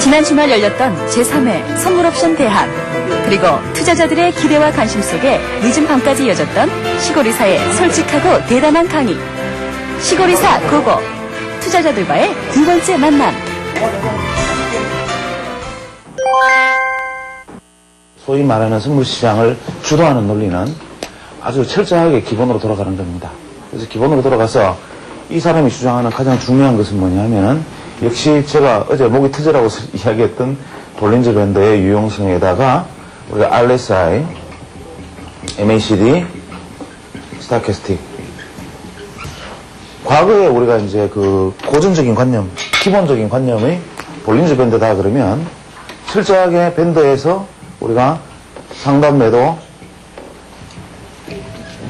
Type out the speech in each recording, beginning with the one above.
지난 주말 열렸던 제3회 선물옵션 대항, 그리고 투자자들의 기대와 관심 속에 늦은 밤까지 이어졌던 시골이사의 솔직하고 대담한 강의. 시골이사 고고, 투자자들과의 두 번째 만남. 소위 말하는 선물시장을 주도하는 논리는 아주 철저하게 기본으로 돌아가는 겁니다. 그래서 기본으로 돌아가서 이 사람이 주장하는 가장 중요한 것은 뭐냐면은 역시 제가 어제 목이 트지라고 이야기했던 볼린저 밴드의 유용성에다가 우리가 RSI, MACD, 스타캐스틱. 과거에 우리가 이제 그 고전적인 관념, 기본적인 관념의 볼린저 밴드다 그러면 철저하게 밴드에서 우리가 상단 매도,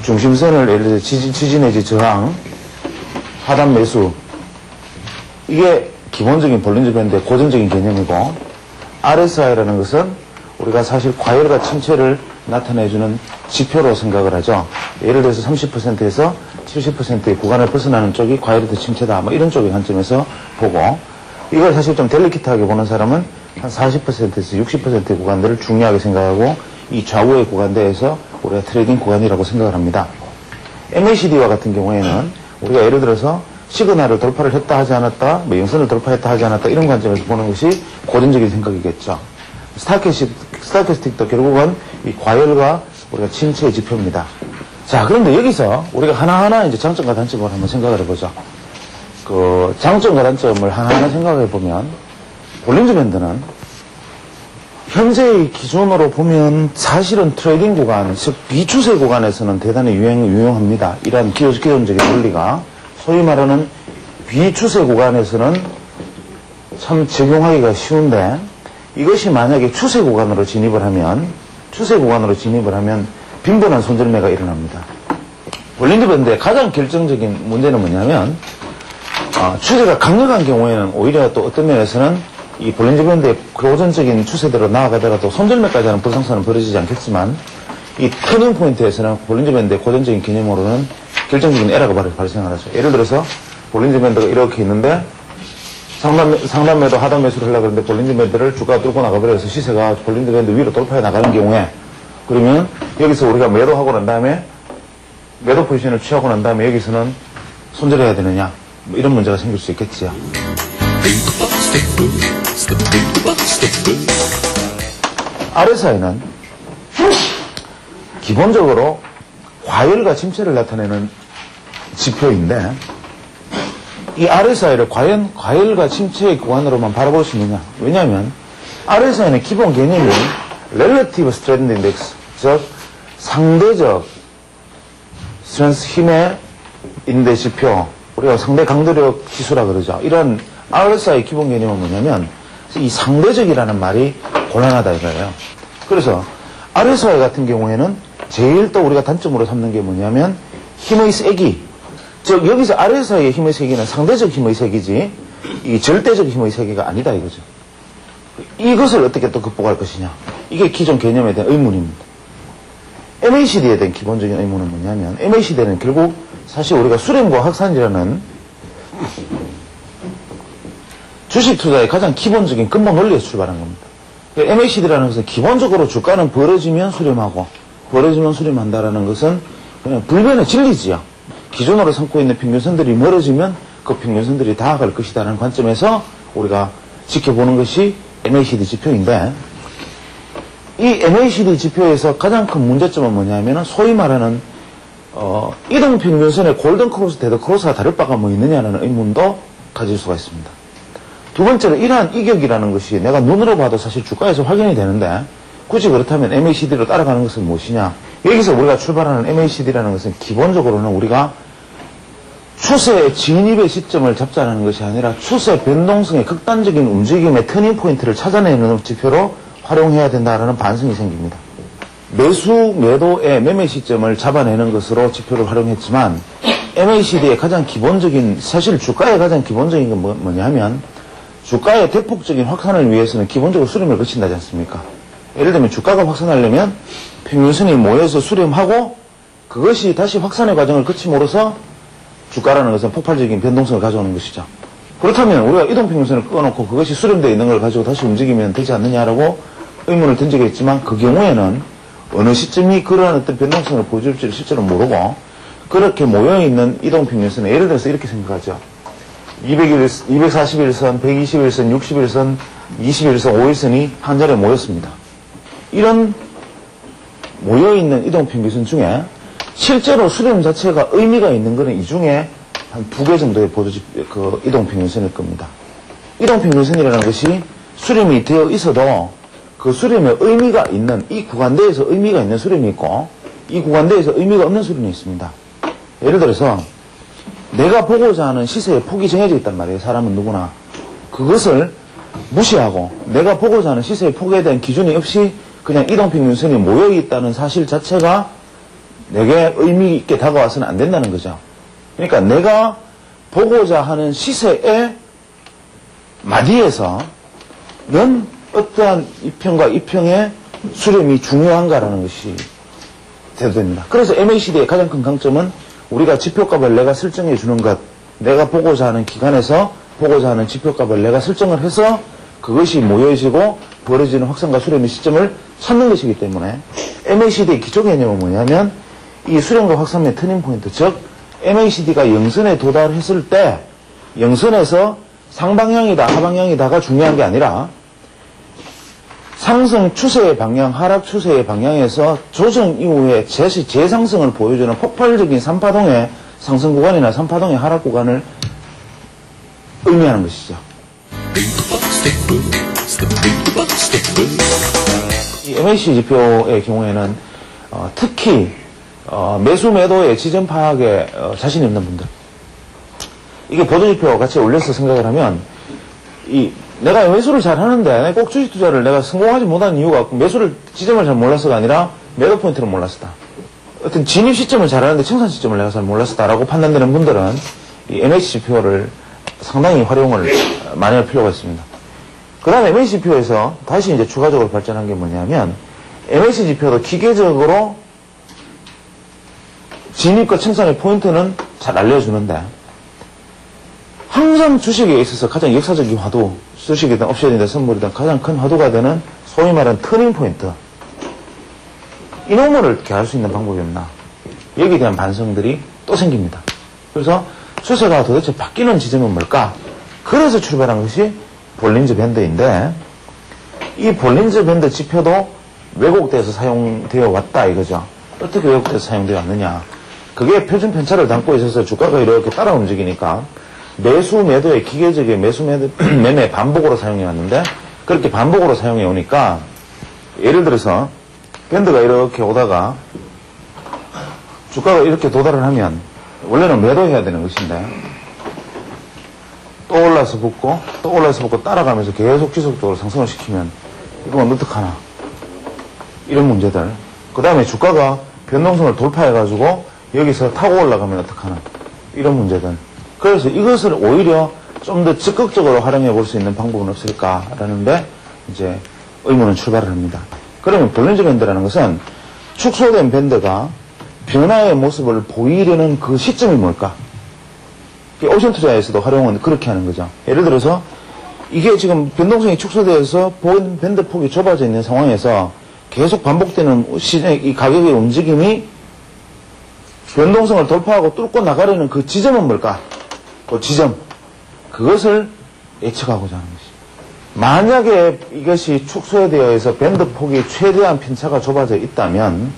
중심선을 예를 들어 지지 내지 저항, 하단 매수, 이게 기본적인 볼린저 밴드의 고전적인 개념이고, RSI라는 것은 우리가 사실 과열과 침체를 나타내주는 지표로 생각을 하죠. 예를 들어서 30%에서 70%의 구간을 벗어나는 쪽이 과열부터 침체다, 뭐 이런 쪽의 관점에서 보고, 이걸 사실 좀 델리키트하게 보는 사람은 한 40%에서 60%의 구간들을 중요하게 생각하고 이 좌우의 구간대에서 우리가 트레이딩 구간이라고 생각을 합니다. MACD와 같은 경우에는 우리가 예를 들어서 시그널을 돌파를 했다 하지 않았다, 뭐 영선을 돌파했다 하지 않았다 이런 관점에서 보는 것이 고전적인 생각이겠죠. 스타캐스틱도 결국은 이 과열과 우리가 침체의 지표입니다. 자, 그런데 여기서 우리가 하나하나 이제 장점과 단점을 한번 생각을 해보죠. 그 장점과 단점을 하나하나 생각해 보면 볼린저 밴드는 현재의 기준으로 보면 사실은 트레이딩 구간, 즉 비추세 구간에서는 대단히 유용합니다. 이러한 기본적인 논리가 소위 말하는 비추세 구간에서는 참 적용하기가 쉬운데 이것이 만약에 추세 구간으로 진입을 하면 빈번한 손절매가 일어납니다. 볼린저 밴드의 가장 결정적인 문제는 뭐냐면 추세가 강력한 경우에는 오히려 또 어떤 면에서는 이 볼린저 밴드의 고전적인 추세대로 나아가더라도 손절매까지 하는 불상사는 벌어지지 않겠지만 이 터닝 포인트에서는 볼린저 밴드의 고전적인 개념으로는 결정적인 에러가 발생을 하죠. 예를 들어서 볼린저 밴드가 이렇게 있는데 상단 매도 하단 매수를 하려고 하는데 볼린저 밴드를 주가가 뚫고 나가버려서 시세가 볼린저 밴드 위로 돌파해 나가는 경우에 그러면 여기서 우리가 매도하고 난 다음에 매도 포지션을 취하고 난 다음에 여기서는 손절해야 되느냐 뭐 이런 문제가 생길 수 있겠지요. RSI는 기본적으로 과열과 침체를 나타내는 지표인데 이 RSI를 과연 과열과 침체의 구간으로만 바라볼 수 있느냐. 왜냐하면 RSI는 기본 개념이 Relative Strength Index, 즉 상대적 스트렝스 힘의 인대 지표, 우리가 상대 강도력 지수라 그러죠. 이런 RSI 기본 개념은 뭐냐면 이 상대적이라는 말이 곤란하다 이거예요. 그래서 RSI 같은 경우에는 제일 또 우리가 단점으로 삼는 게 뭐냐면 힘의 세기. 즉 여기서 RSI의 힘의 세기는 상대적 힘의 세기지 이 절대적 힘의 세기가 아니다 이거죠. 이것을 어떻게 또 극복할 것이냐. 이게 기존 개념에 대한 의문입니다. MACD에 대한 기본적인 의문은 뭐냐면 MACD는 결국 사실 우리가 수렴과 확산이라는 주식 투자의 가장 기본적인 근본 논리에서 출발한 겁니다. MACD라는 것은 기본적으로 주가는 벌어지면 수렴하고 벌어지면 수렴한다라는 것은 그냥 불변의 진리지요. 기존으로 삼고 있는 평균선들이 멀어지면 그 평균선들이 다가갈 것이다라는 관점에서 우리가 지켜보는 것이 MACD 지표인데 이 MACD 지표에서 가장 큰 문제점은 뭐냐면 소위 말하는 이동평균선의 골든크로스, 데드크로스가 다를 바가 뭐 있느냐는 의문도 가질 수가 있습니다. 두 번째로 이러한 이격이라는 것이 내가 눈으로 봐도 사실 주가에서 확인이 되는데 굳이 그렇다면 MACD로 따라가는 것은 무엇이냐. 여기서 우리가 출발하는 MACD라는 것은 기본적으로는 우리가 추세의 진입의 시점을 잡자는 것이 아니라 추세 변동성의 극단적인 움직임의 터닝 포인트를 찾아내는 지표로 활용해야 된다는 반성이 생깁니다. 매수, 매도의 매매 시점을 잡아내는 것으로 지표를 활용했지만 MACD의 가장 기본적인, 사실 주가의 가장 기본적인 건 뭐냐면 주가의 대폭적인 확산을 위해서는 기본적으로 수렴을 거친다지 않습니까? 예를 들면 주가가 확산하려면 평균선이 모여서 수렴하고 그것이 다시 확산의 과정을 거침으로써 주가라는 것은 폭발적인 변동성을 가져오는 것이죠. 그렇다면 우리가 이동평균선을 끊어놓고 그것이 수렴되어 있는 걸 가지고 다시 움직이면 되지 않느냐라고 의문을 던지겠지만 그 경우에는 어느 시점이 그러한 어떤 변동성을 보여줄지를 실제로 모르고 그렇게 모여있는 이동평균선은 예를 들어서 이렇게 생각하죠. 241선, 121선, 61선, 21선, 5일선이 한 자리에 모였습니다. 이런 모여있는 이동평균선 중에 실제로 수렴 자체가 의미가 있는 것은 이 중에 한 2개 정도의 이동평균선일 겁니다. 이동평균선이라는 것이 수렴이 되어 있어도 그 수렴에 의미가 있는 이 구간대에서 의미가 있는 수렴이 있고 이 구간대에서 의미가 없는 수렴이 있습니다. 예를 들어서 내가 보고자 하는 시세의 폭이 정해져 있단 말이에요. 사람은 누구나. 그것을 무시하고 내가 보고자 하는 시세의 폭에 대한 기준이 없이 그냥 이동평균선이 모여있다는 사실 자체가 내게 의미 있게 다가와서는 안 된다는 거죠. 그러니까 내가 보고자 하는 시세의 마디에서 는 어떠한 이평과 이평의 수렴이 중요한가라는 것이 대두됩니다. 그래서 MACD의 가장 큰 강점은 우리가 지표값을 내가 설정해 주는 것, 내가 보고자 하는 기간에서 보고자 하는 지표값을 내가 설정을 해서 그것이 모여지고 벌어지는 확산과 수렴의 시점을 찾는 것이기 때문에 MACD의 기초 개념은 뭐냐면 이 수렴과 확산의 터닝 포인트, 즉 MACD가 영선에 도달했을 때 영선에서 상방향이다 하방향이다가 중요한 게 아니라 상승 추세의 방향, 하락 추세의 방향에서 조정 이후에 재상승을 보여주는 폭발적인 3파동의 상승 구간이나 3파동의 하락 구간을 의미하는 것이죠. 이 MACD 지표의 경우에는 특히 매수 매도의 지점 파악에 자신이 없는 분들, 이게 보도지표 같이 올려서 생각을 하면 내가 매수를 잘 하는데 꼭 주식 투자를 내가 성공하지 못한 이유가 매수를 지점을 잘 몰라서가 아니라 매도 포인트를 몰랐었다. 어떤 진입 시점을 잘 하는데 청산 시점을 내가 잘 몰랐었다라고 판단되는 분들은 이 MACD 지표를 상당히 활용을 많이 할 필요가 있습니다. 그 다음에 MACD 지표에서 다시 이제 추가적으로 발전한 게 뭐냐면 MACD 지표도 기계적으로 진입과 청산의 포인트는 잘 알려주는데 항상 주식에 있어서 가장 역사적인 화두, 주식이든 옵션이든 선물이든 가장 큰 화두가 되는 소위 말하는 터닝 포인트, 이놈을 이렇게 알 수 있는 방법이 없나, 여기에 대한 반성들이 또 생깁니다. 그래서 추세가 도대체 바뀌는 지점은 뭘까? 그래서 출발한 것이 볼린저 밴드인데 이 볼린저 밴드 지표도 왜곡돼서 사용되어 왔다 이거죠. 어떻게 왜곡돼서 사용되어 왔느냐, 그게 표준 편차를 담고 있어서 주가가 이렇게 따라 움직이니까 매수 매도의 기계적인 매수 매매 반복으로 사용해 왔는데 그렇게 반복으로 사용해 오니까 예를 들어서 밴드가 이렇게 오다가 주가가 이렇게 도달을 하면 원래는 매도해야 되는 것인데 또 올라서 붙고 또 올라서 붙고 따라가면서 계속 지속적으로 상승을 시키면 이건 어떡하나, 이런 문제들. 그 다음에 주가가 변동성을 돌파해가지고 여기서 타고 올라가면 어떡하나, 이런 문제들. 그래서 이것을 오히려 좀 더 적극적으로 활용해 볼 수 있는 방법은 없을까라는데 이제 의문은 출발을 합니다. 그러면 볼린저 밴드라는 것은 축소된 밴드가 변화의 모습을 보이려는 그 시점이 뭘까? 옵션 투자에서도 활용은 그렇게 하는 거죠. 예를 들어서 이게 지금 변동성이 축소되어서 밴드 폭이 좁아져 있는 상황에서 계속 반복되는 이 가격의 움직임이 변동성을 돌파하고 뚫고 나가려는 그 지점은 뭘까? 그 지점, 그것을 예측하고자 하는 것이죠. 만약에 이것이 축소되어 있어 밴드 폭이 최대한 편차가 좁아져 있다면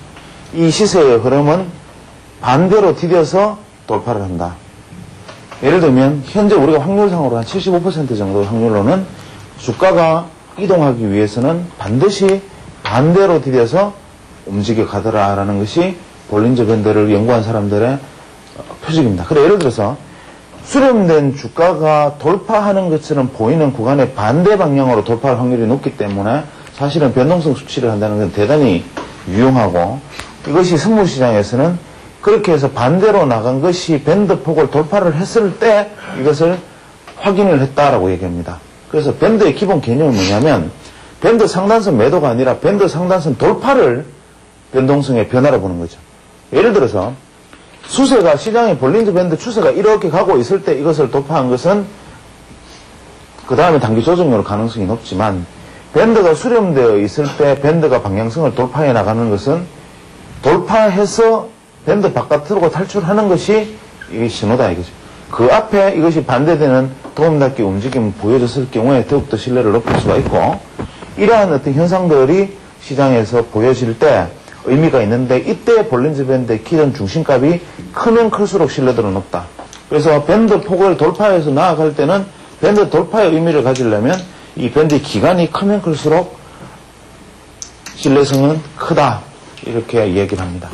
이 시세의 흐름은 반대로 디뎌서 돌파를 한다. 예를 들면 현재 우리가 확률상으로 한 75% 정도 확률로는 주가가 이동하기 위해서는 반드시 반대로 디뎌서 움직여 가더라라는 것이 볼린저 밴드를 연구한 사람들의 표식입니다. 그래 예를 들어서 수렴된 주가가 돌파하는 것처럼 보이는 구간의 반대 방향으로 돌파할 확률이 높기 때문에 사실은 변동성 수치를 한다는 건 대단히 유용하고, 이것이 선물시장에서는 그렇게 해서 반대로 나간 것이 밴드 폭을 돌파를 했을 때 이것을 확인을 했다라고 얘기합니다. 그래서 밴드의 기본 개념은 뭐냐면 밴드 상단선 매도가 아니라 밴드 상단선 돌파를 변동성의 변화로 보는 거죠. 예를 들어서 수세가 시장의 볼린저 밴드 추세가 이렇게 가고 있을 때 이것을 돌파한 것은 그 다음에 단기 조정으로 가능성이 높지만 밴드가 수렴되어 있을 때 밴드가 방향성을 돌파해 나가는 것은 돌파해서 밴드 바깥으로 탈출하는 것이 이게 신호다 이거죠. 그 앞에 이것이 반대되는 도움닫기 움직임을 보여줬을 경우에 더욱더 신뢰를 높일 수가 있고 이러한 어떤 현상들이 시장에서 보여질 때 의미가 있는데 이때 볼린저 밴드의 기존 중심값이 크면 클수록 신뢰도는 높다. 그래서 밴드 폭을 돌파해서 나아갈 때는 밴드 돌파의 의미를 가지려면 이 밴드의 기간이 크면 클수록 신뢰성은 크다. 이렇게 얘기를 합니다.